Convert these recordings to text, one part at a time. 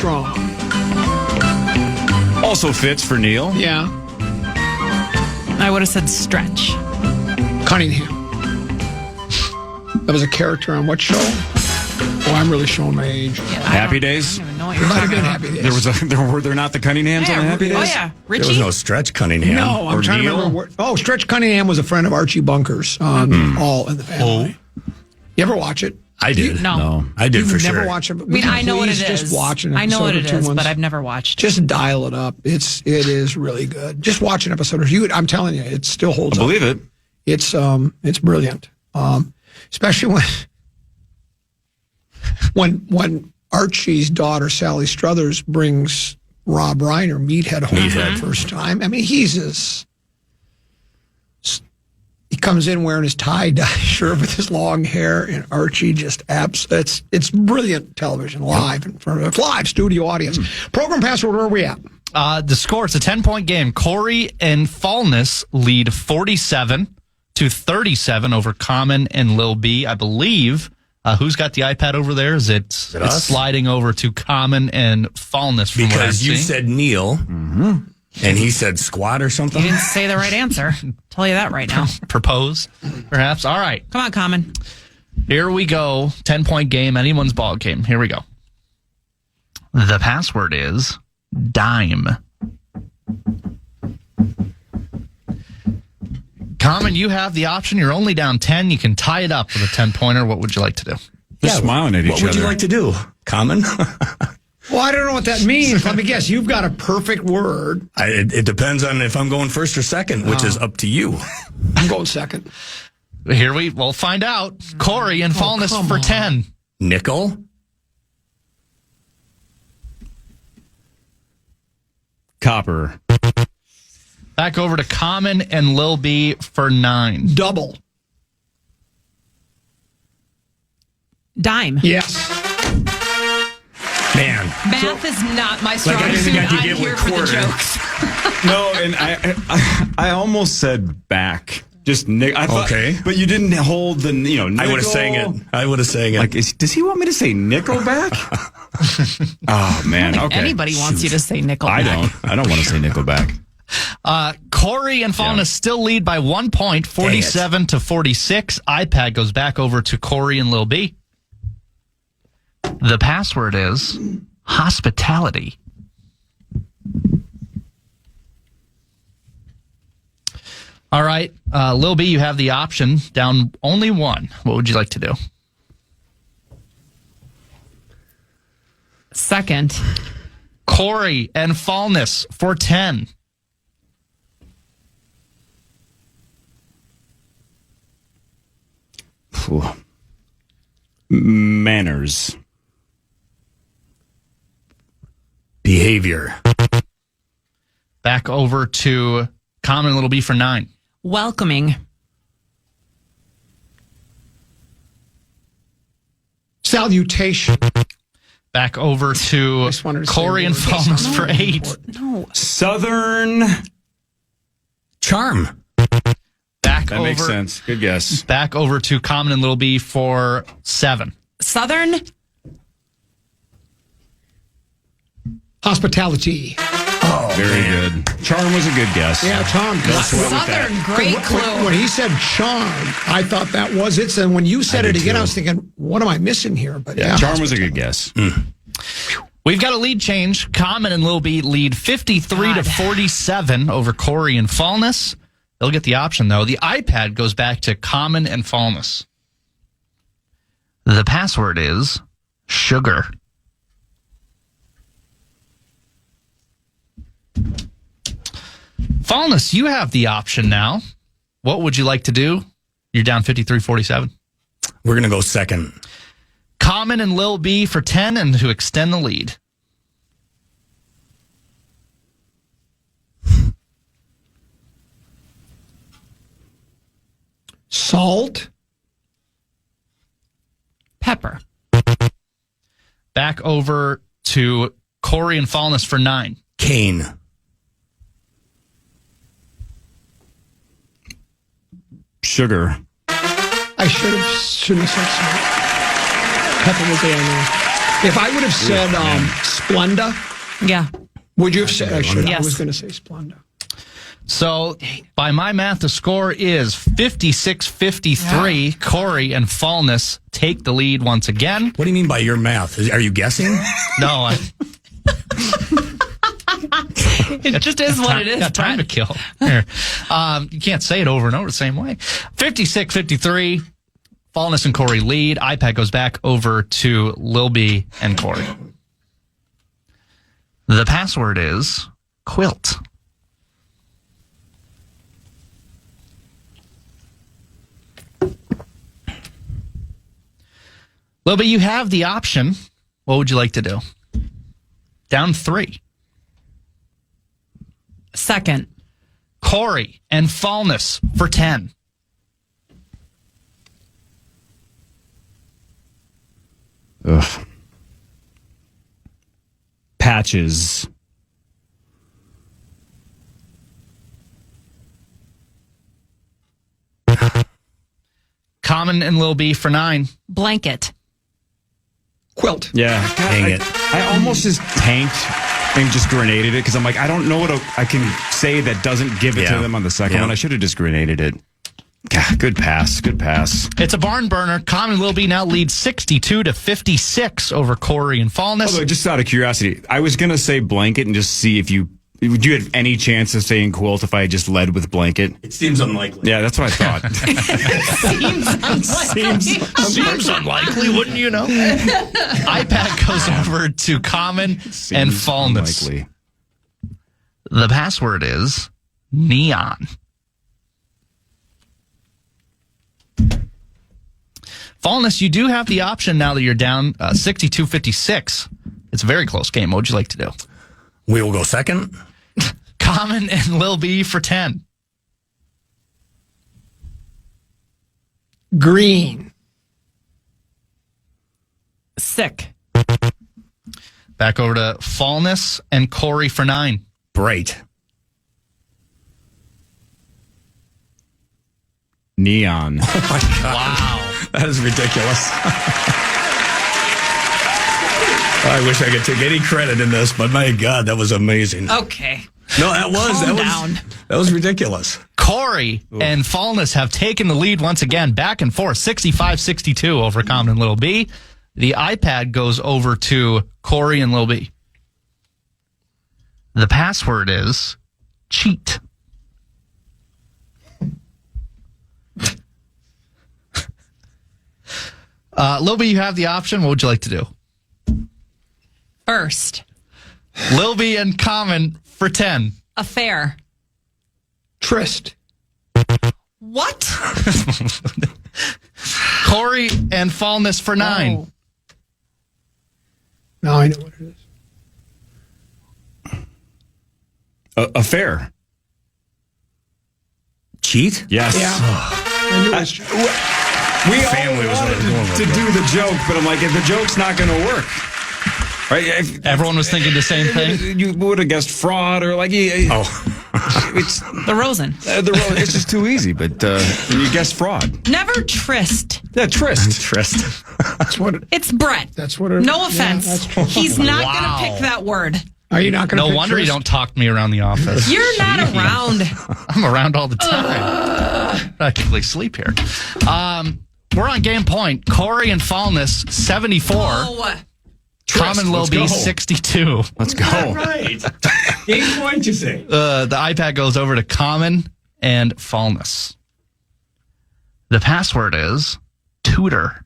Strong. Also fits for Neil. Yeah. I would have said Stretch. Cunningham. That was a character on what show? Oh, I'm really showing my age. Yeah, Happy Days? I don't even know what It you're might have talking been about. Happy Days. Were there not the Cunninghams on the Happy Days? Oh, yeah. Richie? There was no Stretch Cunningham. No, I'm Or trying Neil? to remember. Stretch Cunningham was a friend of Archie Bunker's on All in the Family. You ever watch it? I did. No. I did You've for never sure. watched it? I mean, I know what it is. Just watch an I know what it episode or two is, once. but I've never watched it. Just dial it up. It is really good. Just watch an episode or two. I'm telling you, it still holds I up. believe it. It's brilliant. Especially when Archie's daughter Sally Struthers brings Rob Reiner, Meathead, home for the first time. I mean, he comes in wearing his tie-dye shirt with his long hair, and Archie just it's brilliant television live in front of a live studio audience. Program password, where are we at? The score, it's a 10-point game. Corey and Fallness lead 47-37 over Common and Lil B. I believe. Who's got the iPad over there? It's us? sliding over to Common and Fallness from what I'm Because you seeing. said Neil, and he said squat or something. You didn't say the right answer. Tell you that right now. Propose, perhaps. All right. Come on, Common. Here we go. 10-point game. Anyone's ball game. Here we go. The password is dime. Common, you have the option. You're only down 10. You can tie it up with a 10-pointer. What would you like to do? They're smiling at each What other. would you like to do? Common? Well, I don't know what that means. Let me guess. You've got a perfect word. It depends on if I'm going first or second, which is up to you. I'm going second. Here we'll find out. Corey and Fallness come for on. 10. Nickel? Copper. Back over to Common and Lil B for 9. Double. Dime. Yes. Man. Math is not my strong anything suit. I could I'm get here with for the quarter. jokes. No, and I almost said back. Just I thought, Okay. but you didn't hold the nickel. I would have sang it. Like, does he want me to say Nickelback? Oh man, okay. Anybody wants you to say nickel. I don't want to say Nickelback. Corey and Fallness still lead by 1 point, 47-46. iPad goes back over to Corey and Lil B. The password is hospitality. All right, Lil B, you have the option. Down only 1. What would you like to do? Second. Corey and Fallness for 10. Ooh. Manners. Behavior. Back over to Common and Little B for 9. Welcoming. Salutation. Back over to just wanted to say Corey and words. Fallness That's for not 8. important. No. Southern. Charm. Back That over, makes sense. Good guess. Back over to Common and Little B for 7. Southern. Hospitality. Very good. Charm was a good guess. Yeah, Tom. Southern. Great clue. When he said charm, I thought that was it. And when you said it did again, too. I was thinking, what am I missing here? But Yeah, Charm was a good guess. We've got a lead change. Common and Lil B lead 53-47 over Corey and Fallness. They'll get the option, though. The iPad goes back to Common and Fallness. The password is sugar. Fallness, you have the option now. What would you like to do? You're down 53-47. We're going to go second. Common and Lil B for 10 and to extend the lead. Salt. Pepper. Back over to Corey and Fallness for 9. Cane. Sugar. I shouldn't have said salt. Pepper was there. If I would have said Splenda, Yeah. would you have said? I should. I Yes. was going to say Splenda. So, by my math, the score is 56-53. Corey and Fallness take the lead once again. What do you mean by your math? Are you guessing? No, It just is what it is. got time to kill. Here. You can't say it over and over the same way. 56-53. Fallness and Corey lead. iPad goes back over to Lil B and Corey. The password is quilt. Lil B, you have the option. What would you like to do? Down 3. Second. Corey and Fallness for 10. Ugh. Patches. Common and Lil B for 9. Blanket. Quilt. Yeah. God, Dang it. I almost just tanked and just grenaded it because I'm like, I don't know what I can say that doesn't give it to Yeah. them on the second Yeah. one. I should have just grenaded it. God, good pass. Good pass. It's a barn burner. Common and Lil B now lead 62-56 over Corey and Fallness. Although, just out of curiosity, I was going to say blanket and just see if you have any chance of saying quilt if I just led with blanket. It seems unlikely. Yeah, that's what I thought. Seems unlikely, wouldn't you know? iPad goes over to Common and Seems Fallness. unlikely. The password is neon. Fallness, you do have the option now that you're down 62-56. It's a very close game. What would you like to do? We will go second. Common and Lil B for 10. Green. Sick. Back over to Fallness and Corey for 9. Bright. Neon. Oh my God. Wow. That is ridiculous. I wish I could take any credit in this, but my God, that was amazing. Okay. No, that Calm down. was ridiculous. Corey and Fallness have taken the lead once again, back and forth, 65-62 over Common and Lil B. The iPad goes over to Corey and Lil B. The password is cheat. Lil B, you have the option. What would you like to do? First. Lil B and Common for 10. Affair. Tryst. What? Corey and Fallness for 9. Oh. Now I know what it is. Affair. Cheat? Yes. Yeah. I knew it was We Family all was what I was going wanted with, to bro. do the joke, but I'm like, if the joke's not going to work. Right? Everyone was thinking the same thing. You would have guessed fraud or like, it's The Rosen. it's just too easy. But when you guess fraud, Never tryst. yeah, tryst. Trust. That's what it, It's Brett. that's what it, No yeah, offense. that's true. He's not Wow. going to pick that word. Are you not going to No wonder you don't talk to me around the office. You're not around. I'm around all the time. I can sleep here. We're on game point. Corey and Fallness, 74. Oh, Common Lil let's B, go. 62. Let's go. Right. Game point, you say. The iPad goes over to Common and Fallness. The password is tutor.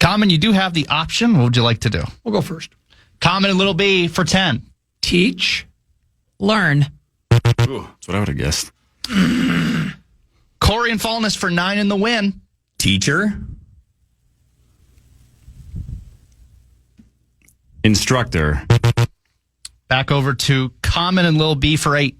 Common, you do have the option. What would you like to do? We'll go first. Common and Little B for 10. Teach. learn. Ooh, that's what I would have guessed. Corey and Fallness for 9 in the win. Teacher. Instructor. Back over to Common and Lil B for 8.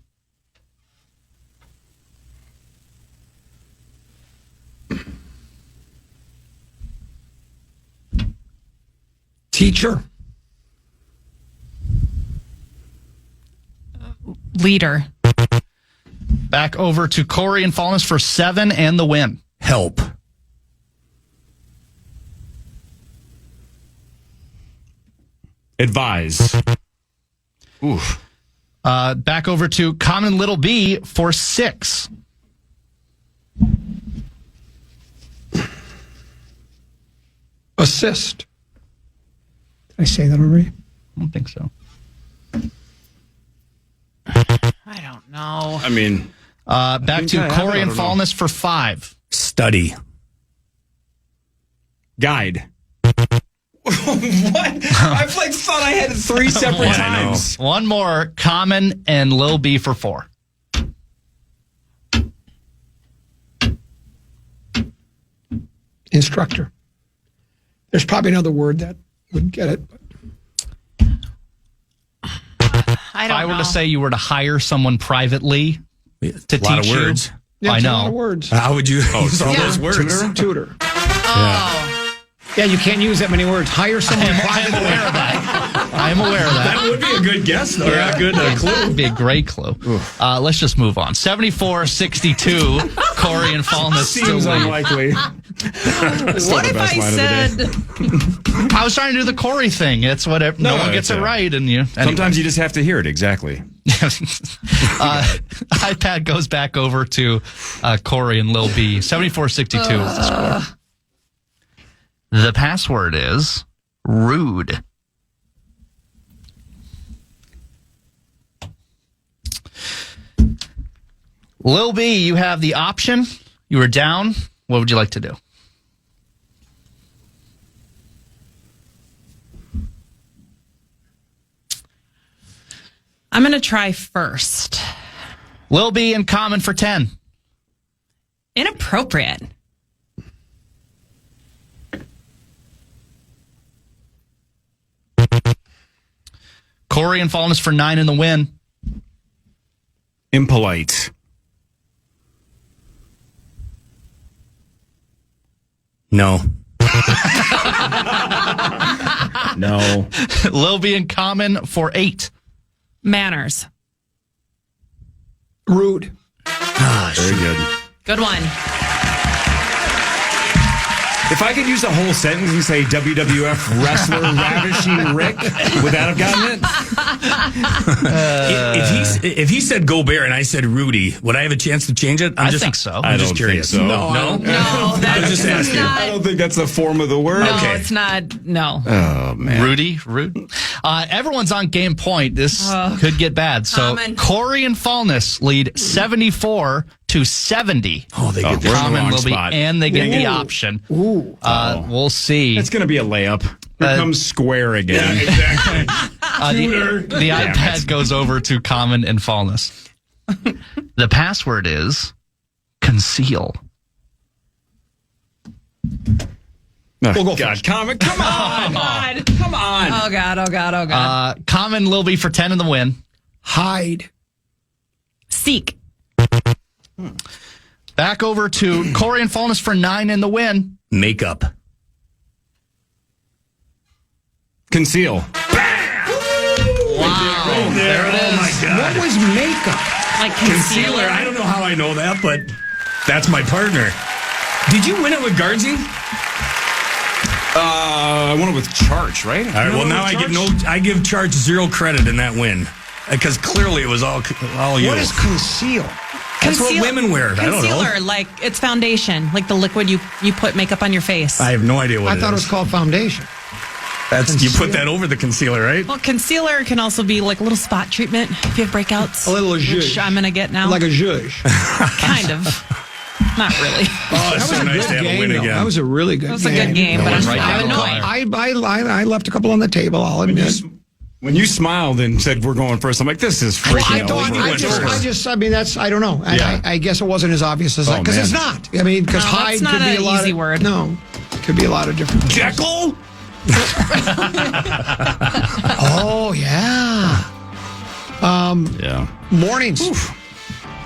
Teacher. Leader. Back over to Corey and Fallness for 7 and the win. Help. Advise. Oof. Back over to Common Little B for 6. Assist. Did I say that already? I don't think so. I don't know. I mean, Back to I have it, Corey I and don't know. Fallness for 5. Study. guide. What? I've like thought I had it 3 separate times. One more, Common and Lil B for 4. Instructor. There's probably another word that would get it. But I If don't I were know. to say you were to hire someone privately to teach A lot of you, words. yeah, I it's a know. lot of words. How would you use all those words? Tutor. Oh. Yeah, you can't use that many words. Hire someone I am privately. aware of that. I am aware of that. That would be a good guess, though. Yeah, a good clue. Would be a great clue. Let's just move on. 74-62. Corey and Fallness still Seems lead. unlikely. What if I said I was trying to do the Corey thing. It's whatever. No one gets it's it right, and you. Anyway. Sometimes you just have to hear it exactly. iPad goes back over to Corey and Lil B. 74-62 is the score. The password is rude. Lil B, you have the option. You were down. What would you like to do? I'm going to try first. Lil B in Common for 10. Inappropriate. Corey and Fallness for 9 in the win. Impolite. No. No. Lil B in Common for 8. Manners. Rude. Very good. Good one. If I could use a whole sentence and say WWF wrestler Ravishing Rick, would that have gotten it? If he said Gobert and I said Rudy, would I have a chance to change it? I think so. I'm just curious. Think so. No? No, I was just that's asking. I not. don't think that's the form of the word. No, Okay. it's not. No. Oh, man. Rudy, rude. Everyone's on game point. This could get bad. So Common. Corey and Fallness lead 74-70. Oh, they get we're in the Common wrong will be, spot. and they get the option. We'll see. It's going to be a layup. Here comes square again. exactly. The iPad goes over to Common and Fallness. The password is conceal. Oh, God. Come on. God. Come on. Oh, God. Oh, God. Oh, God. Common Lil B for 10 in the win. Hide. Seek. Back over to Corey and Fallness for 9 in the win. Makeup. Conceal. Wow. There it Oh, is. my God. What was makeup? Like Concealer. concealer. I don't know how I know that, but that's my partner. Did you win it with Guardsy? I won it with Charge, right? All right. Well, now I give Charge 0 credit in that win because clearly it was all you. What is conceal? That's what Conceal- women wear. I don't know. Concealer, like it's foundation, like the liquid you put makeup on your face. I have no idea what I thought it was called foundation. That's you put that over the concealer, right? Well, concealer can also be like a little spot treatment if you have breakouts. A little which zhuzh. I'm gonna get now. Like a zhuzh. Kind of. Not really. Oh, it's so nice to have a win though. again. That was a really good It was game. a good game, but I'm right down the annoyed. line. I left a couple on the table, I'll admit. When you smiled and said we're going first, I'm like, this is freaking I mean, that's, I don't know. I guess it wasn't as obvious as that, because man. it's not. I mean, because No, hide it's not could be an a lot easy of, word. No, it could be a lot of different things. Jekyll? Oh, yeah. Yeah. Mornings.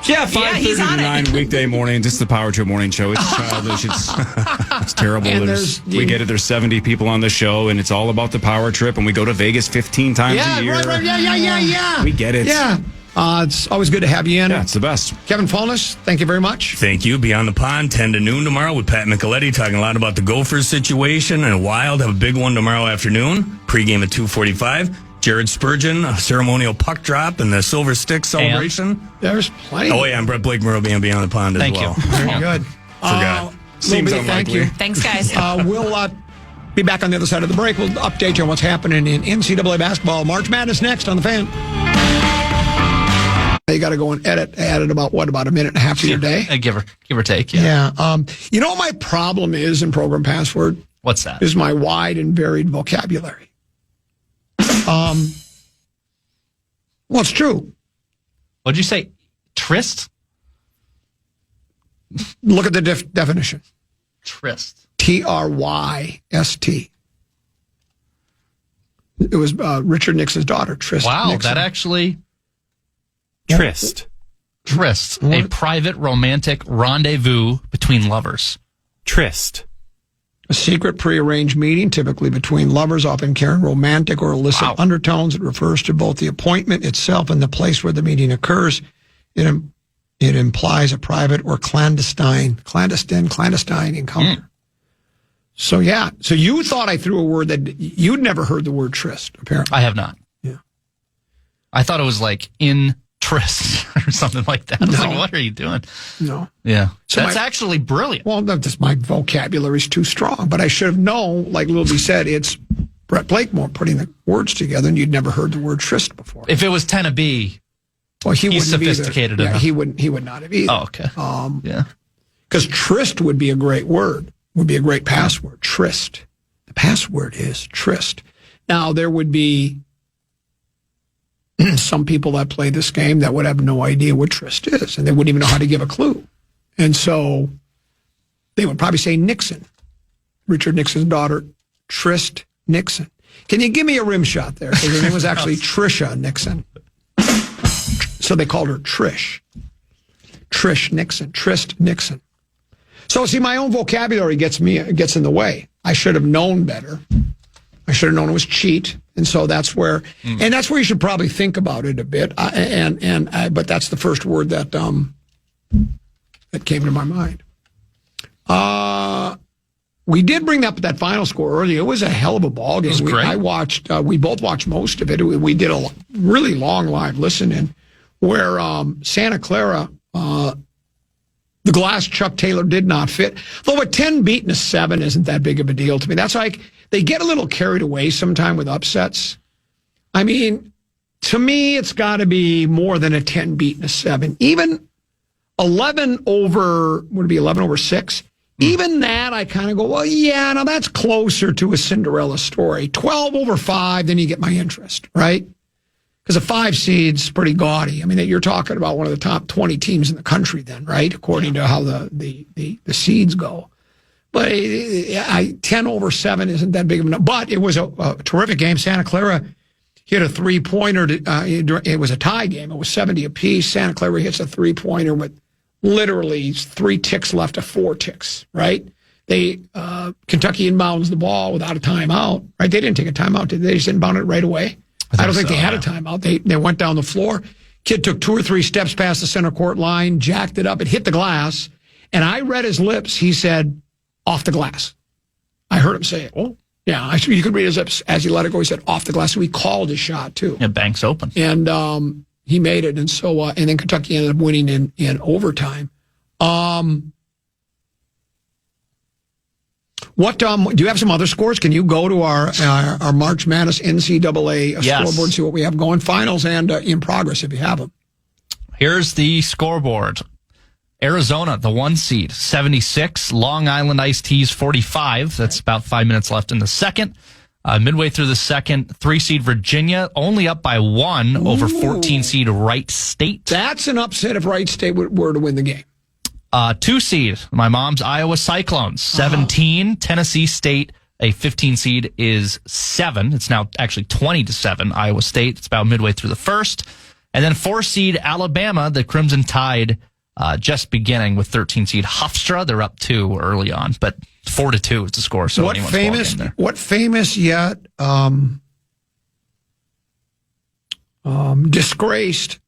Yeah, he's 5:30 on to it. 9 weekday morning. This is the Power Trip Morning Show. It's childish. It's terrible. And We get it. There's 70 people on the show, and it's all about the Power Trip, and we go to Vegas 15 times a year. Yeah. We get it. Yeah. It's always good to have you in. Yeah, it's the best. Kevin Fulness, thank you very much. Thank you. Beyond the Pond, 10 to noon tomorrow with Pat Micheletti, talking a lot about the Gophers situation and Wild. Have a big one tomorrow afternoon. Pregame at 2:45. Jared Spurgeon, a ceremonial puck drop and the Silver Stick celebration. There's plenty. Oh, yeah, I'm Brett Blake Murrow on Beyond the Pond as Thank well. you. Very good. Forgot. Seems Seems thank unlikely. you. Thanks, guys. We'll be back on the other side of the break. We'll update you on what's happening in NCAA basketball. March Madness next on the Fan. You got to go and add about a minute and a half to your day. Give or take, yeah. Yeah. You know what my problem is in Program Password? What's that? Is my wide and varied vocabulary. Well, it's true. What'd you say? Tryst? Look at the definition. Tryst. Tryst. It was Richard Nixon's daughter, Tryst Wow, Nixon. that actually... Tryst. Tryst, a private romantic rendezvous between lovers. Tryst. A secret prearranged meeting, typically between lovers, often carrying romantic or illicit undertones. It refers to both the appointment itself and the place where the meeting occurs. It implies a private or clandestine encounter. So, yeah. So you thought I threw a word that you'd never heard the word tryst, apparently. I have not. Yeah. I thought it was like in tryst or something like that. I was No. like, what are you doing? No. Yeah. So That's actually brilliant. Well, my vocabulary is too strong, but I should have known, like Lil B said, it's Brett Blakemore putting the words together, and you'd never heard the word tryst before. If it was Tennessee, Well, he he's wouldn't have sophisticated either. Yeah, enough. he would not have either. oh, okay. Yeah. Because tryst would be a great word, would be a great password. Tryst. The password is tryst. Now, there would be some people that play this game that would have no idea what tryst is, and they wouldn't even know how to give a clue. And so they would probably say Nixon, Richard Nixon's daughter, Tryst Nixon. Can you give me a rim shot there? Because her name was actually Trisha Nixon. So they called her Trish. Trish Nixon, Tryst Nixon. So see, my own vocabulary gets in the way. I should have known better. I should have known it was cheat, and so that's where you should probably think about it a bit. But that's the first word that came to my mind. We did bring up that final score earlier. It was a hell of a ball game. It was great. I watched. We both watched most of it. We did a really long live listen-in where Santa Clara. The glass Chuck Taylor did not fit. Though a 10 beating a 7 isn't that big of a deal to me. That's like they get a little carried away sometime with upsets. I mean, to me, it's got to be more than a 10 beating a 7. Even 11 over 6. Even that, I kind of go, well, yeah, now that's closer to a Cinderella story. 12 over 5, then you get my interest, right? Because a 5 seed's pretty gaudy. I mean, you're talking about one of the top 20 teams in the country then, right? According to how the seeds go. But 10 over 7 isn't that big of a number. But it was a terrific game. Santa Clara hit a three-pointer. It was a tie game. It was 70 apiece. Santa Clara hits a three-pointer with literally 3 ticks left of 4 ticks, right? Kentucky inbounds the ball without a timeout, right? They didn't take a timeout, did they? They just inbound it right away. I don't think they had a timeout. They went down the floor. Kid took 2 or 3 steps past the center court line, jacked it up. It hit the glass. And I read his lips. He said, off the glass. I heard him say it. Oh, yeah. You could read his lips as he let it go. He said, off the glass. So he called his shot, too. Yeah, bank's open. And he made it. And so, and then Kentucky ended up winning in overtime. What do you have some other scores? Can you go to our March Madness NCAA scoreboard and see what we have going? Finals and in progress if you have them. Here's the scoreboard. Arizona, the 1 seed, 76. Long Island Iced Teas, 45. That's about 5 minutes left in the second. Midway through the second, 3 seed Virginia, only up by 1 over 14 seed Wright State. That's an upset if Wright State were to win the game. 2 seed, my mom's Iowa Cyclones, 17. Tennessee State, a 15 seed, is 7. It's now actually 20-7. Iowa State. It's about midway through the first. And then 4 seed Alabama, the Crimson Tide, just beginning with 13 seed Hofstra. They're up 2 early on, but 4-2 is the score. So what famous yet disgraced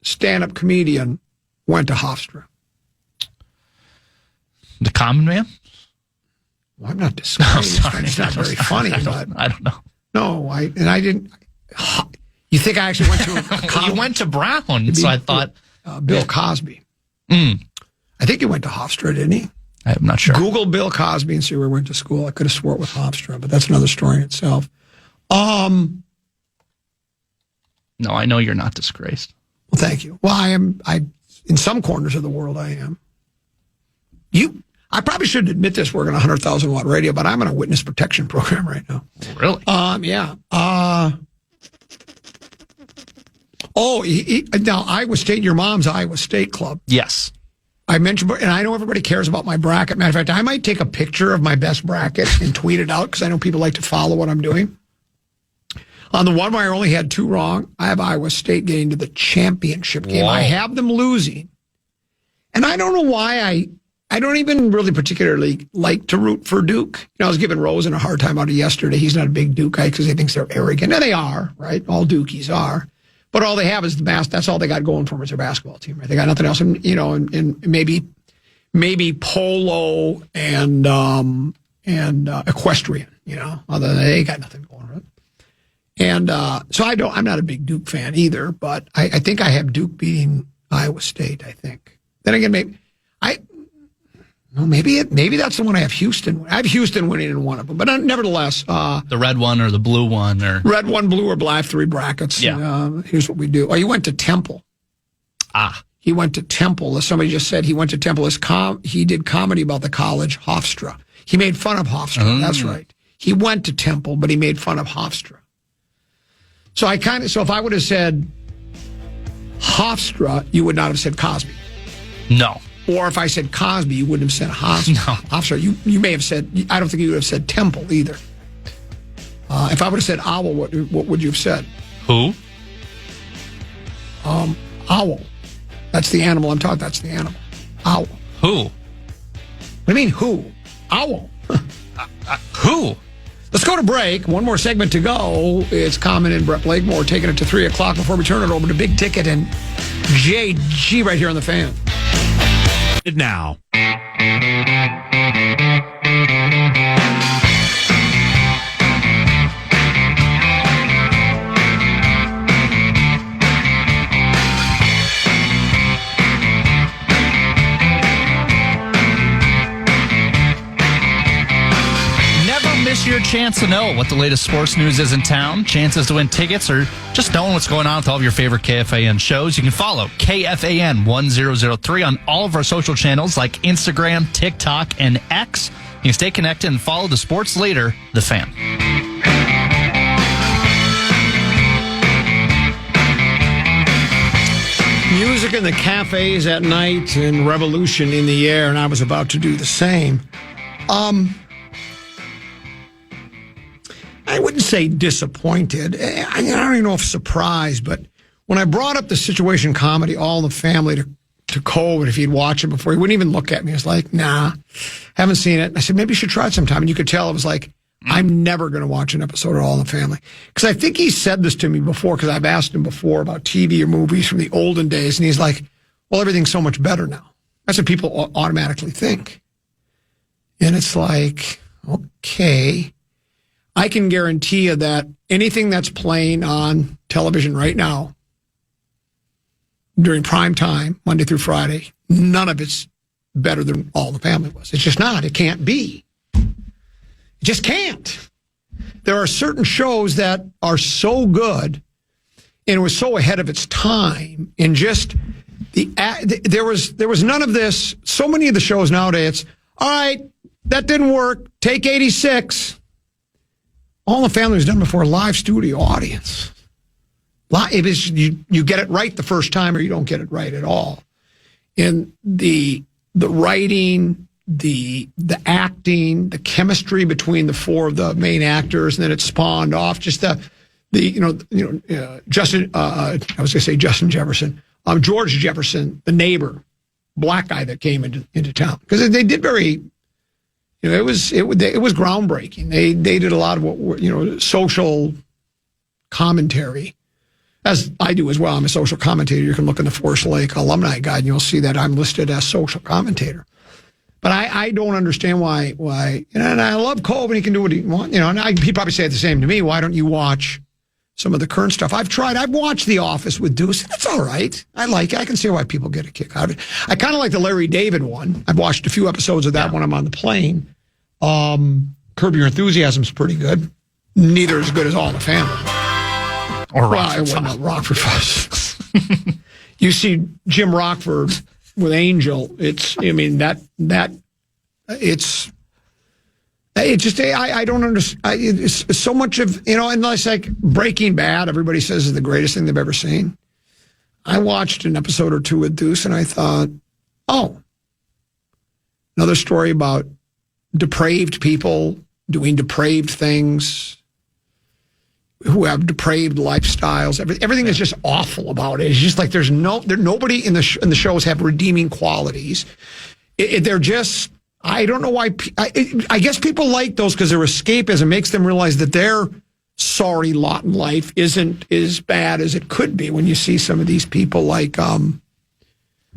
stand-up comedian went to Hofstra? The Common Man? Well, I'm not disgraced. Sorry. It's not very funny, I but don't know. no, I didn't. You think I actually went to You went to Brown, so I thought. Bill Cosby. Mm. I think he went to Hofstra, didn't he? I'm not sure. Google Bill Cosby and see where he went to school. I could have swore it was Hofstra, but that's another story in itself. No, I know you're not disgraced. Well, thank you. Well, I am. In some corners of the world, I am. I probably shouldn't admit this. We're on a 100,000 watt radio, but I'm in a witness protection program right now. Really? Yeah. Now Iowa State. Your mom's Iowa State club. Yes. I mentioned, and I know everybody cares about my bracket. Matter of fact, I might take a picture of my best bracket and tweet it out because I know people like to follow what I'm doing. On the one where I only had 2 wrong, I have Iowa State getting to the championship game. Whoa. I have them losing. And I don't know why I don't even really particularly like to root for Duke. You know, I was giving Rosen a hard time out of yesterday. He's not a big Duke guy because he thinks they're arrogant. And they are, right? All Dukies are. But all they have is the that's all they got going for them is their basketball team, right? They got nothing else. And, you know, and maybe polo and equestrian, you know, other than they got nothing going, right? And so I'm not a big Duke fan either, but I think I have Duke beating Iowa State, I think. Then again, maybe that's the one I have Houston. I have Houston winning in one of them, but nevertheless, the red one or the blue one or red one, blue or black. I have 3 brackets. Yeah. And, here's what we do. Oh, you went to Temple. He went to Temple. As somebody just said, he went to Temple. He did comedy about the college Hofstra. He made fun of Hofstra. That's right. He went to Temple, but he made fun of Hofstra. So if I would have said Hofstra, you would not have said Cosby. No. Or if I said Cosby, you wouldn't have said Hofstra. No. Hofstra. You may have said, I don't think you would have said Temple either. If I would have said Owl, what would you have said? Who? Owl. That's the animal I'm talking. That's the animal. Owl. Who? What do you mean, who? Owl. Who? Let's go to break. One more segment to go. It's Common and Brett Blakemore taking it to 3 o'clock before we turn it over to Big Ticket and JG right here on the Fan. Now. Miss your chance to know what the latest sports news is in town, chances to win tickets, or just knowing what's going on with all of your favorite KFAN shows. You can follow KFAN 1003 on all of our social channels like Instagram, TikTok, and X. You can stay connected and follow the sports leader, The Fan. Music in the cafes at night and revolution in the air, and I was about to do the same. I wouldn't say disappointed. I don't even know if surprised, but when I brought up the situation comedy, All in the Family, to Cole, and if he'd watch it before, he wouldn't even look at me. He was like, nah, haven't seen it. I said, maybe you should try it sometime. And you could tell it was like, I'm never going to watch an episode of All in the Family. Because I think he said this to me before, because I've asked him before about TV or movies from the olden days, and he's like, well, everything's so much better now. That's what people automatically think. And it's like, okay. I can guarantee you that anything that's playing on television right now during prime time, Monday through Friday, none of it's better than All in the Family was. It's just not. It can't be. It just can't. There are certain shows that are so good and it was so ahead of its time, and just there was none of this. So many of the shows nowadays, all right, that didn't work. Take 86. All in the Family was done before a live studio audience. It is, you get it right the first time or you don't get it right at all. And the writing, the acting, the chemistry between the 4 of the main actors, and then it spawned off just Justin. I was going to say Justin Jefferson, George Jefferson, the neighbor, black guy that came into town, because they did very. It was groundbreaking. They did a lot of what social commentary. as I do as well. I'm a social commentator. You can look in the Forest Lake Alumni Guide, and you'll see that I'm listed as social commentator. But I don't understand why, and I love Cove, and he can do what he wants, and he'd probably say the same to me. Why don't you watch some of the current stuff? I've watched The Office with Deuce. That's all right. I like it. I can see why people get a kick out of it. I kind of like the Larry David one. I've watched a few episodes of that when I'm on the plane. Curb Your Enthusiasm's pretty good. Neither as good as All in the Family. Or Rockford Files. You see Jim Rockford with Angel. I don't understand. It's so much of, and it's like Breaking Bad, everybody says is the greatest thing they've ever seen. I watched an episode or two with Deuce and I thought, oh, another story about depraved people doing depraved things, who have depraved lifestyles. Everything is just awful about it. It's just like nobody in the shows have redeeming qualities. They're just, I don't know why. I guess people like those because their escapism makes them realize that their sorry lot in life isn't as bad as it could be. When you see some of these people like,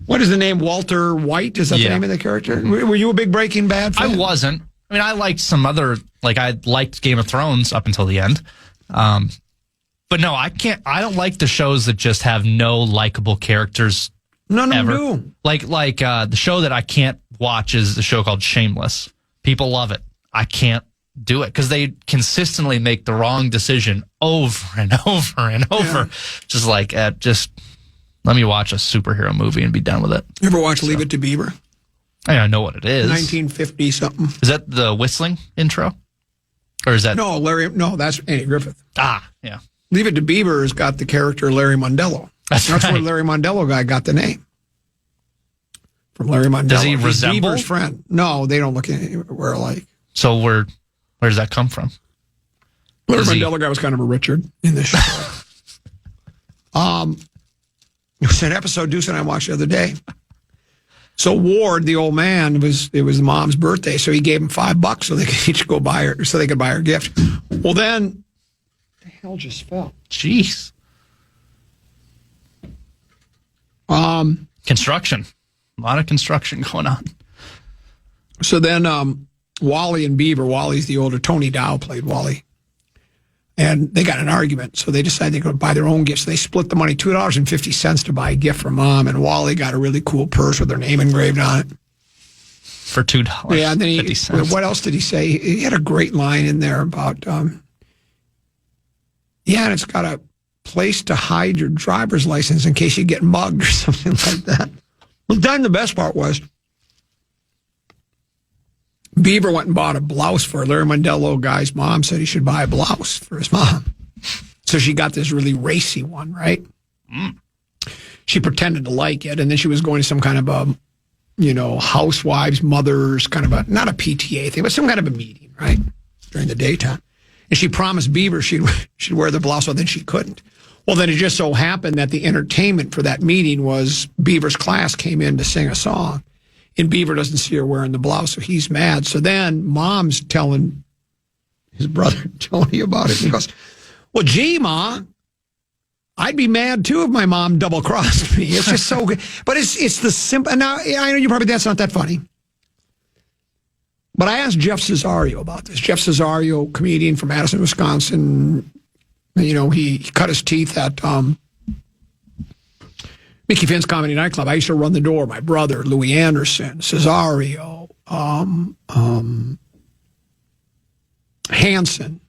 what is the name? Walter White? Is that the name of the character? Mm-hmm. Were you a big Breaking Bad fan? I wasn't. I mean, I liked some other, I liked Game of Thrones up until the end. But no, I don't like the shows that just have no likable characters. None ever. of them do. Like the show that I can't watch is the show called Shameless. People love it. I can't do it because they consistently make the wrong decision over and over and over. Just let me watch a superhero movie and be done with it. You ever watch Leave It to Beaver? I know what it is. 1950 something. Is that the whistling intro? Or is that No, that's Andy Griffith. Yeah. Leave It to Beaver has got the character Larry Mondello. That's right. where Larry Mondello guy got the name. From Larry Mondello. Does he He's resemble Beaver's friend? No, they don't look anywhere alike. So where does that come from? Larry Mondello guy was kind of a Richard in this show. It was an episode Deuce and I watched the other day. So Ward, the old man, it was the mom's birthday, so he gave him $5 so they could each go buy her, so they could buy her a gift. Well, then the hell just fell. Jeez. Construction. A lot of construction going on. So then Wally and Beaver, Wally's the older, Tony Dow played Wally. And they got in an argument, so they decided they're going to buy their own gifts. They split the money, $2.50 to buy a gift for Mom, and Wally got a really cool purse with their name engraved on it. For $2. Yeah, and then what else did he say? He had a great line in there about, and it's got a place to hide your driver's license in case you get mugged or something like that. Well, then the best part was, Beaver went and bought a blouse for Larry Mondello guy's mom, said he should buy a blouse for his mom. So she got this really racy one, right? She pretended to like it, and then she was going to some kind of a, housewives, mothers, kind of not a PTA thing, but some kind of a meeting, right? During the daytime. And she promised Beaver she'd wear the blouse, well, then she couldn't. Well, then it just so happened that the entertainment for that meeting was Beaver's class came in to sing a song. And Beaver doesn't see her wearing the blouse, so he's mad. So then Mom's telling his brother Tony about it. He goes, well, gee, Ma, I'd be mad too if my mom double-crossed me. It's just so good. But it's the simple. Now, I know you probably, that's not that funny. But I asked Jeff Cesario about this. Jeff Cesario, comedian from Madison, Wisconsin. He cut his teeth at Mickey Finn's Comedy Nightclub. I used to run the door. My brother, Louis Anderson, Cesario, Hansen,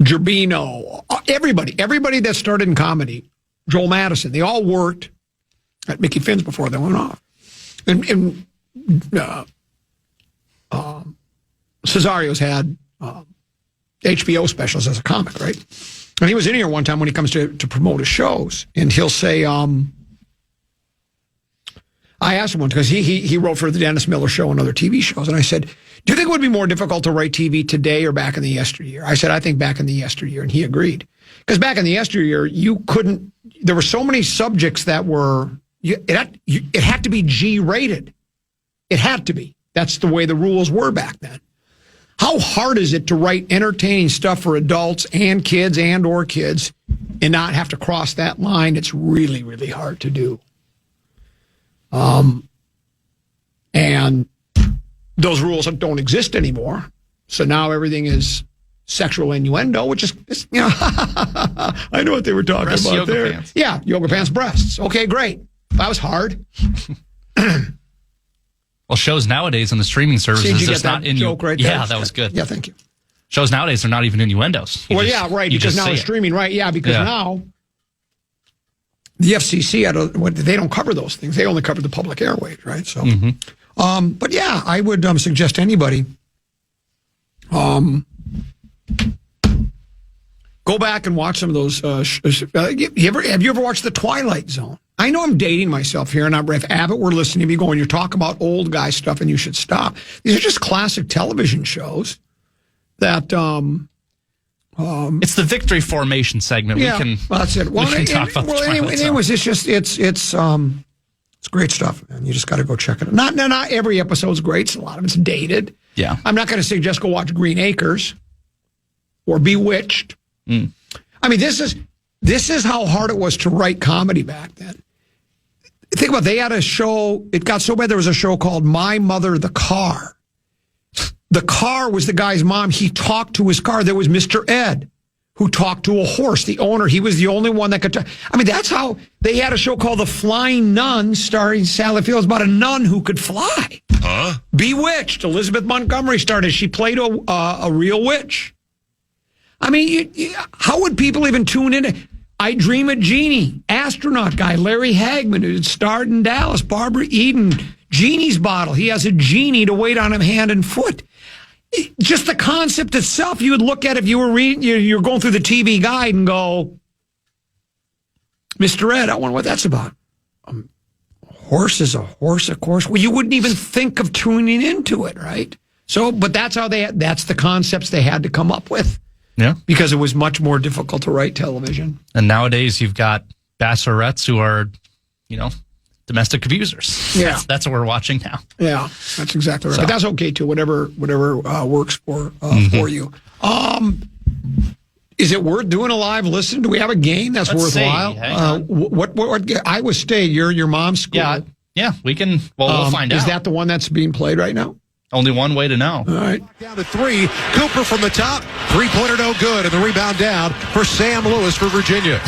Gerbino, everybody that started in comedy, Joel Madison, they all worked at Mickey Finn's before they went off. And Cesario's had HBO specials as a comic, right? And he was in here one time when he comes to promote his shows, and he'll say, I asked him once, because he wrote for the Dennis Miller Show and other TV shows, and I said, do you think it would be more difficult to write TV today or back in the yesteryear? I said, I think back in the yesteryear, and he agreed. Because back in the yesteryear, there were so many subjects that were, it had to be G-rated. It had to be. That's the way the rules were back then. How hard is it to write entertaining stuff for adults and kids or kids and not have to cross that line? It's really, really hard to do. And those rules don't exist anymore. So now everything is sexual innuendo, which is I know what they were talking Breast about yoga there. pants. Yeah, yoga pants, breasts. Okay, great. That was hard. Well, shows nowadays on the streaming services, Did you it's get not that joke right there? Yeah, that was good. Yeah, thank you. Shows nowadays are not even innuendos. Well, yeah, right. Because now it's streaming, right? Yeah, because now the FCC, they don't cover those things. They only cover the public airwaves, right? So, but yeah, I would suggest anybody go back and watch some of those. Have you ever watched The Twilight Zone? I know I'm dating myself here, and if Abbott were listening to me going, you're talking about old guy stuff and you should stop. These are just classic television shows that... it's the victory formation segment. Yeah, that's it. Well, we can talk about the Twilight Zone. anyways, it's great stuff, man. You just got to go check it out. Not every episode's great. A lot of it's dated. Yeah. I'm not going to say just go watch Green Acres or Bewitched. I mean, this is how hard it was to write comedy back then. Think about it. They had a show. It got so bad there was a show called My Mother the Car. The car was the guy's mom. He talked to his car. There was Mr. Ed, who talked to a horse. The owner, he was the only one that could talk. I mean, that's how they had a show called The Flying Nun, starring Sally Fields, about a nun who could fly. Huh? Bewitched. Elizabeth Montgomery started. She played a real witch. I mean, how would people even tune in? I Dream of Jeannie, astronaut guy, Larry Hagman, who starred in Dallas, Barbara Eden, Genie's bottle. He has a genie to wait on him hand and foot. Just the concept itself, you would look at if you were reading, you're going through the TV guide and go, Mr. Ed, I wonder what that's about. Horse is a horse, of course. Well, you wouldn't even think of tuning into it, right? So, but that's the concepts they had to come up with. Yeah. Because it was much more difficult to write television. And nowadays you've got bachelorettes who are, domestic abusers. Yeah. That's what we're watching now. Yeah, that's exactly right. So. But that's okay too. Whatever works for you. Is it worth doing a live listen? Do we have a game that's Let's worthwhile? see. Hang on. What Iowa State? Your mom's school. Yeah. We can. Well, we'll find out. Is that the one that's being played right now? Only one way to know. All right. Down to 3. Cooper from the top. 3-pointer no good. And the rebound down for Sam Lewis for Virginia.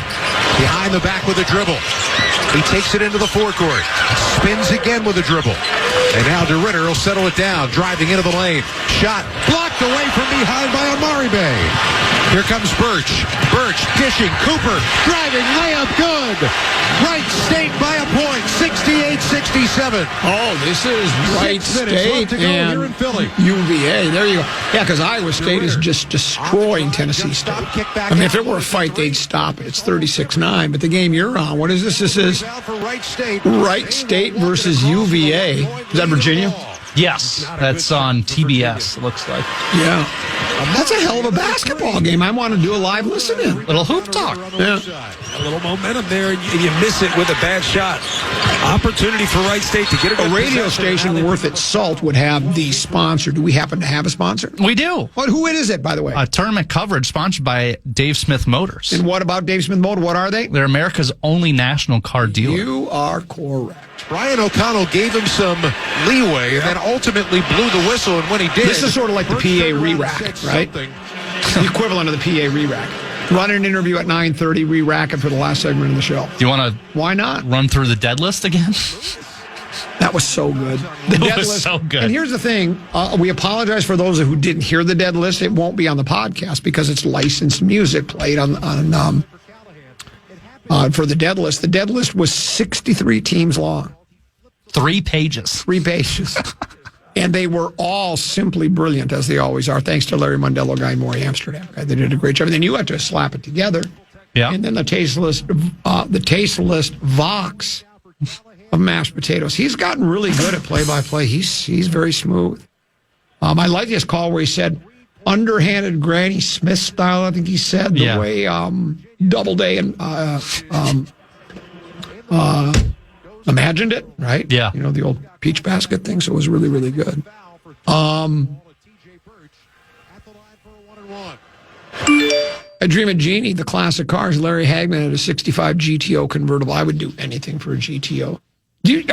Behind the back with a dribble. He takes it into the forecourt. Spins again with a dribble. And now DeRitter will settle it down. Driving into the lane. Shot blocked away from behind by Amari Bay. Here comes Birch. Birch dishing. Cooper driving. Layup good. Wright State by a point. 68-67. Oh, this is Wright 6 minutes State left to go and here in Philly. UVA. There you go. Yeah, because Iowa State is just destroying Tennessee State. I mean, if it were a fight, they'd stop it. It's 36-9. But the game you're on, what is this? This is Wright State versus UVA. Is that Virginia? Yes. That's on TBS, it looks like. Yeah. That's a hell of a basketball game. I want to do a live listen-in. Little hoop talk. Yeah. A little momentum there, and you miss it with a bad shot. Opportunity for Wright State to get A radio station worth its salt would have the sponsor. Do we happen to have a sponsor? We do. Who is it, by the way? Tournament coverage sponsored by Dave Smith Motors. And what about Dave Smith Motors? What are they? They're America's only national car dealer. You are correct. Brian O'Connell gave him some leeway and then ultimately blew the whistle, and when he did... This is sort of like the PA re-rack, right? The equivalent of the PA re-rack. Run an interview at 9:30, re-rack it for the last segment of the show. Do you want to Why not? run through the dead list again? That was so good. The It dead was list. so good. And here's the thing. We apologize for those who didn't hear the dead list. It won't be on the podcast because it's licensed music played on for the dead list. The dead list was 63 teams long. 3 pages. 3 pages. And they were all simply brilliant, as they always are, thanks to Larry Mondello, Guy Maury, Amsterdam. They did a great job. And then you had to slap it together. Yeah. And then the taste list Vox of mashed potatoes. He's gotten really good at play-by-play. He's very smooth. I like his call where he said, underhanded Granny Smith style, I think he said, the way Doubleday and imagined it, right? Yeah. The old peach basket thing. So it was really, really good. I Dream of Jeannie, the classic cars. Larry Hagman had a 65 GTO convertible. I would do anything for a GTO.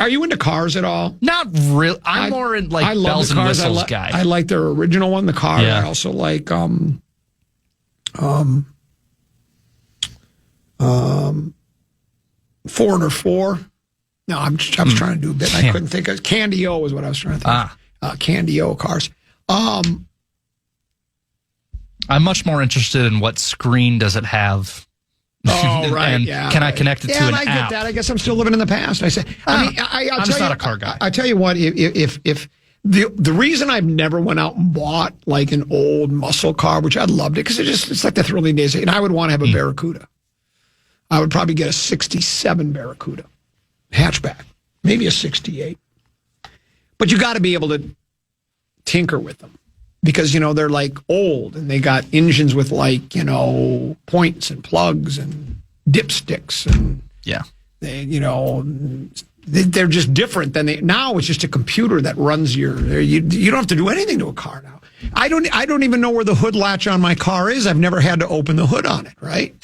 Are you into cars at all? Not really. I'm more in like bells and whistles guy. I like their original one, the car. Yeah. I also like 404. No, I was trying to do a bit. I couldn't think of Candy-O is what I was trying to think of. Candy-O cars. I'm much more interested in what screen does it have. Oh, right. And yeah. can I connect it to an I get app? that. I guess I'm still living in the past. I'm just not a car guy. I tell you what, if the reason I've never went out and bought like an old muscle car, which I loved it because it's like the thrilling days, and I would want to have a Barracuda. I would probably get a 67 Barracuda hatchback, maybe a 68. But you got to be able to tinker with them because, they're like old and they got engines with like, points and plugs and dipsticks and they're just different than now it's just a computer that runs you don't have to do anything to a car now. I don't even know where the hood latch on my car is. I've never had to open the hood on it, right?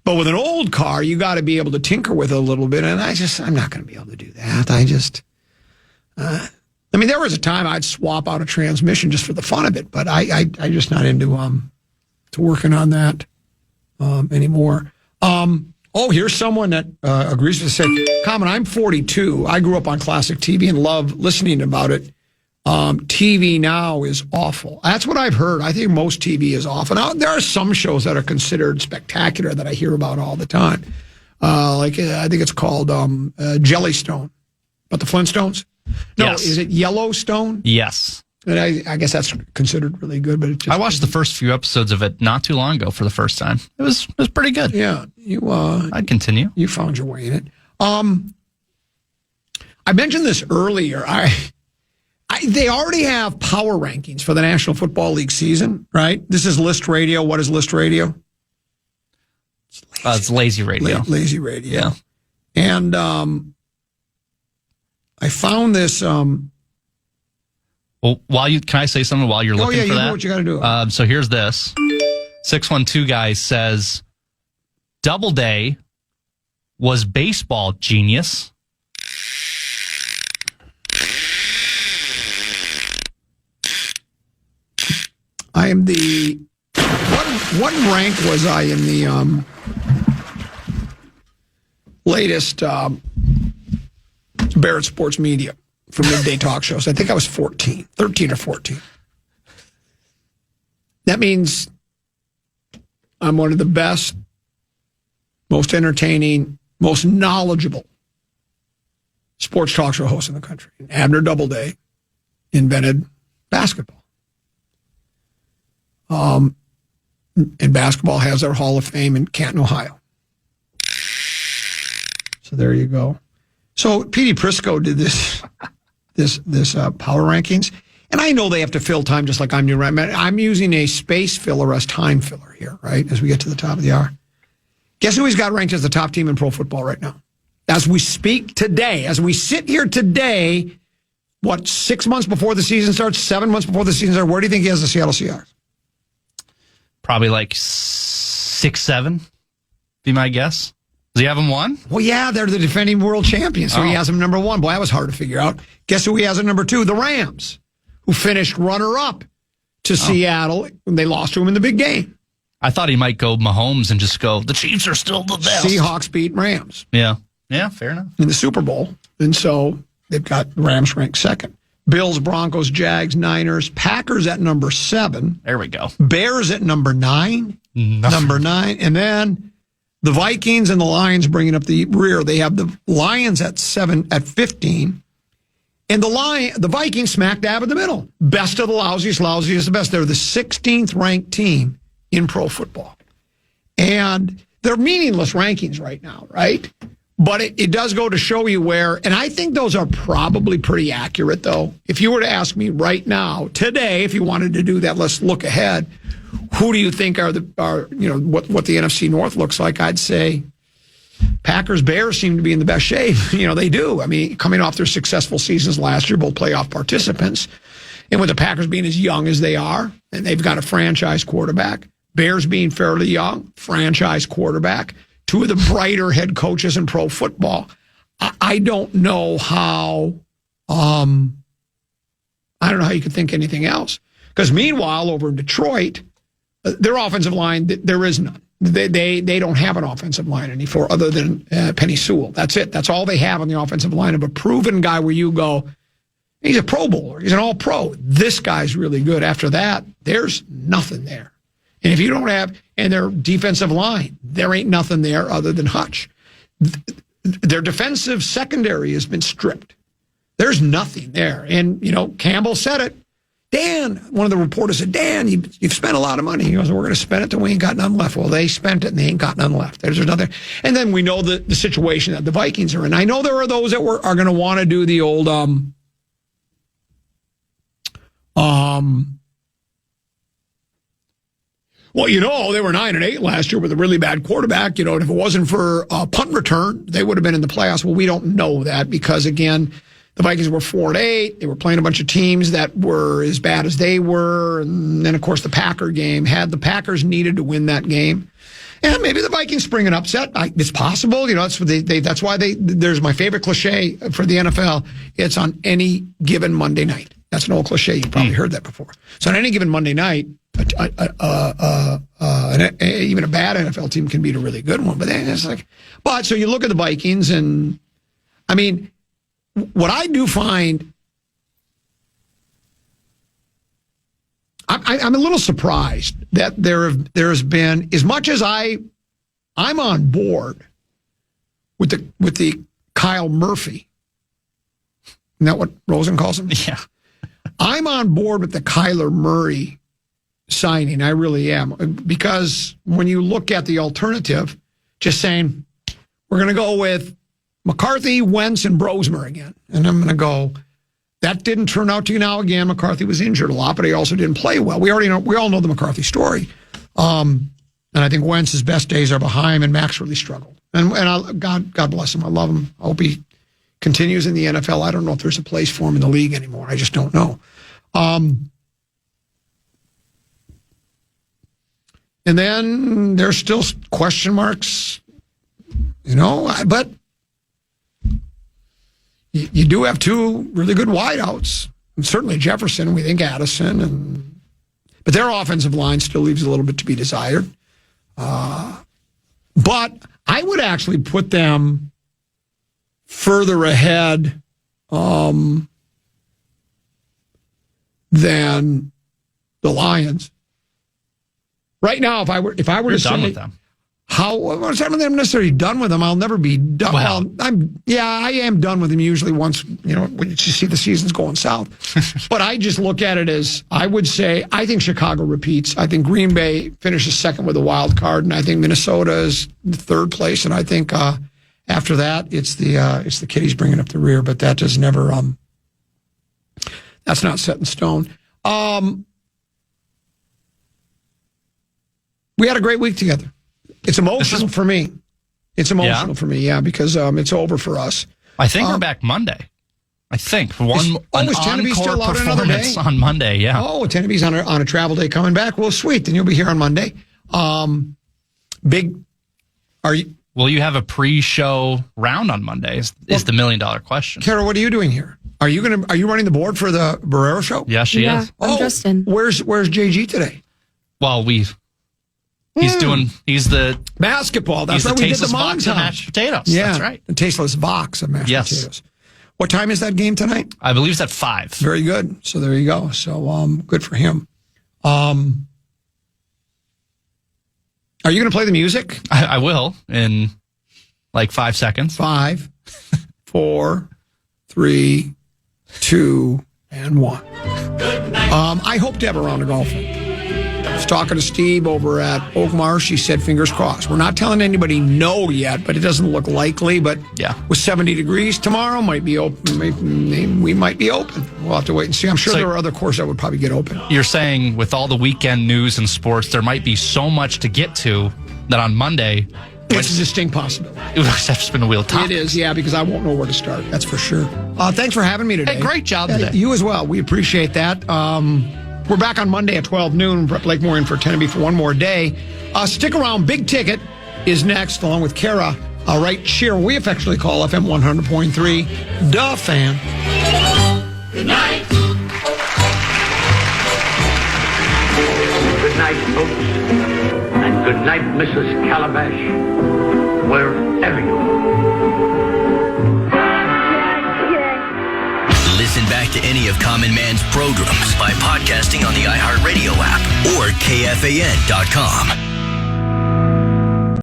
But with an old car, you got to be able to tinker with it a little bit, and I'm not going to be able to do that. There was a time I'd swap out a transmission just for the fun of it, but I'm just not into to working on that anymore. Here's someone that agrees with say, Common, I'm 42. I grew up on classic TV and love listening about it. TV now is awful. That's what I've heard. I think most TV is awful. Now, there are some shows that are considered spectacular that I hear about all the time. I think it's called Jellystone. But the Flintstones? No, Yes. Is it Yellowstone? Yes. And I guess that's considered really good. But I watched the first few episodes of it not too long ago for the first time. It was pretty good. Yeah. I'd continue. You found your way in it. I mentioned this earlier. They already have power rankings for the National Football League season, right? This is List Radio. What is List Radio? It's Lazy Radio. Lazy Radio. Yeah. And I found this. Well, can I say something while you're looking for that? Do what you got to do. So here's this. 612 guy says, Doubleday was baseball genius. I am the what rank was I in the latest Barrett Sports Media for midday talk shows? I think I was 13 or 14. That means I'm one of the best, most entertaining, most knowledgeable sports talk show hosts in the country. Abner Doubleday invented basketball. And basketball has their Hall of Fame in Canton, Ohio. So there you go. So Petey Prisco did this power rankings, and I know they have to fill time just like I'm doing right. I'm using a space filler as time filler here, right? As we get to the top of the hour. Guess who he's got ranked as the top team in pro football right now? As we speak today, as we sit here today, 6 months before the season starts, 7 months before the season starts, where do you think he has the Seattle Seahawks? Probably like 6, 7, be my guess. Does he have him one? Well, yeah, they're the defending world champions, so he has them number one. Boy, that was hard to figure out. Guess who he has at number 2? The Rams, who finished runner-up to Seattle when they lost to him in the big game. I thought he might go Mahomes and just go, the Chiefs are still the best. Seahawks beat Rams. Yeah, fair enough. In the Super Bowl, and so they've got the Rams ranked second. Bills, Broncos, Jags, Niners, Packers at number 7. There we go. Bears at number 9. Number 9. And then the Vikings and the Lions bringing up the rear. They have the Lions at 15. And the Vikings smack dab in the middle. Best of the lousiest, lousiest is the best. They're the 16th ranked team in pro football. And they're meaningless rankings right now, right? But it does go to show you where, and I think those are probably pretty accurate, though. If you were to ask me right now, today, if you wanted to do that, let's look ahead. Who do you think are what the NFC North looks like? I'd say Packers, Bears seem to be in the best shape. They do. I mean, coming off their successful seasons last year, both playoff participants, and with the Packers being as young as they are, and they've got a franchise quarterback. Bears being fairly young, franchise quarterback, two of the brighter head coaches in pro football. I don't know how. I don't know how you could think anything else. Because meanwhile, over in Detroit, their offensive line, there is none. They don't have an offensive line anymore other than Penny Sewell. That's it. That's all they have on the offensive line of a proven guy where you go, he's a Pro Bowler. He's an all-pro. This guy's really good. After that, there's nothing there. And if you don't have, and their defensive line, there ain't nothing there other than Hutch. Their defensive secondary has been stripped. There's nothing there. And, Campbell said it. Dan, one of the reporters said, Dan, you've spent a lot of money. He goes, we're going to spend it till we ain't got none left. Well, they spent it and they ain't got none left. There's nothing. And then we know the situation that the Vikings are in. I know there are those that are going to want to do the old, well, they were 9-8 last year with a really bad quarterback. If it wasn't for a punt return, they would have been in the playoffs. Well, we don't know that because, again, the Vikings were 4-8. They were playing a bunch of teams that were as bad as they were. And then, of course, the Packer game had the Packers needed to win that game. And maybe the Vikings spring an upset. It's possible. That's why there's my favorite cliche for the NFL. It's on any given Monday night. That's an old cliche. You've probably heard that before. So on any given Monday night, even a bad NFL team can beat a really good one. But so you look at the Vikings, and I mean, what I do find, I'm a little surprised that there's been, as much as I'm on board with the Kyle Murphy. Isn't that what Rosen calls him? Yeah. I'm on board with the Kyler Murray signing. I really am. Because when you look at the alternative, just saying, we're going to go with McCarthy, Wentz, and Brosmer again. And I'm going to go, that didn't turn out to you now again. McCarthy was injured a lot, but he also didn't play well. We all know the McCarthy story. And I think Wentz's best days are behind him, and Max really struggled. And God bless him. I love him. I hope he continues in the NFL. I don't know if there's a place for him in the league anymore. I just don't know. And then there's still question marks, but you do have two really good wideouts. And certainly Jefferson, we think Addison, but their offensive line still leaves a little bit to be desired. But I would actually put them further ahead than the Lions. Right now, if I were You're to done say with them. I'm necessarily done with them. I'll never be done. Well, I am done with them usually once, when you see the season's going south. But I just look at it as, I would say, I think Chicago repeats. I think Green Bay finishes second with a wild card, and I think Minnesota is the third place. And I think after that, it's the Kitties bringing up the rear. But that does never, that's not set in stone. We had a great week together. It's emotional for me. It's emotional for me, because it's over for us. I think we're back Monday. I think an Tenebee encore still out another day? performance on Monday. Yeah. Oh, Tenebee's on a travel day coming back. Well, sweet. Then you'll be here on Monday. Will you have a pre-show round on Monday? Is the $1 million question. Carol, what are you doing here? Are you running the board for the Barrero show? Yeah, she is. I'm Justin. Where's JG today? Well, he's the basketball. That's he's right. the We did the tasteless box mom's of house. mashed potatoes. Yeah, That's right. The tasteless box of mashed potatoes. What time is that game tonight? I believe it's at 5. Very good. So there you go. So good for him. Are you going to play the music? I will in like 5 seconds. 5, 4, 3, 2, and 1. I hope to have a round of golfing. I was talking to Steve over at Oakmarsh. He said, fingers crossed. We're not telling anybody no yet, but it doesn't look likely. But with 70 degrees tomorrow, might be open. We might be open. We'll have to wait and see. I'm sure there are other courses that would probably get open. You're saying with all the weekend news and sports, there might be so much to get to that on Monday, it's a distinct possibility. It would have to spin the wheel top. It is, because I won't know where to start. That's for sure. Thanks for having me today. Hey, great job today. You as well. We appreciate that. We're back on Monday at 12 noon. Brett Blakemore in for Tenby for one more day. Stick around. Big Ticket is next, along with Kara. Right here, we affectionately call FM 100.3, Da Fan. Good night. Good night, folks. And good night, Mrs. Calabash, wherever you are. Listen back to any of Common Man's programs by podcasting on the iHeartRadio app or KFAN.com.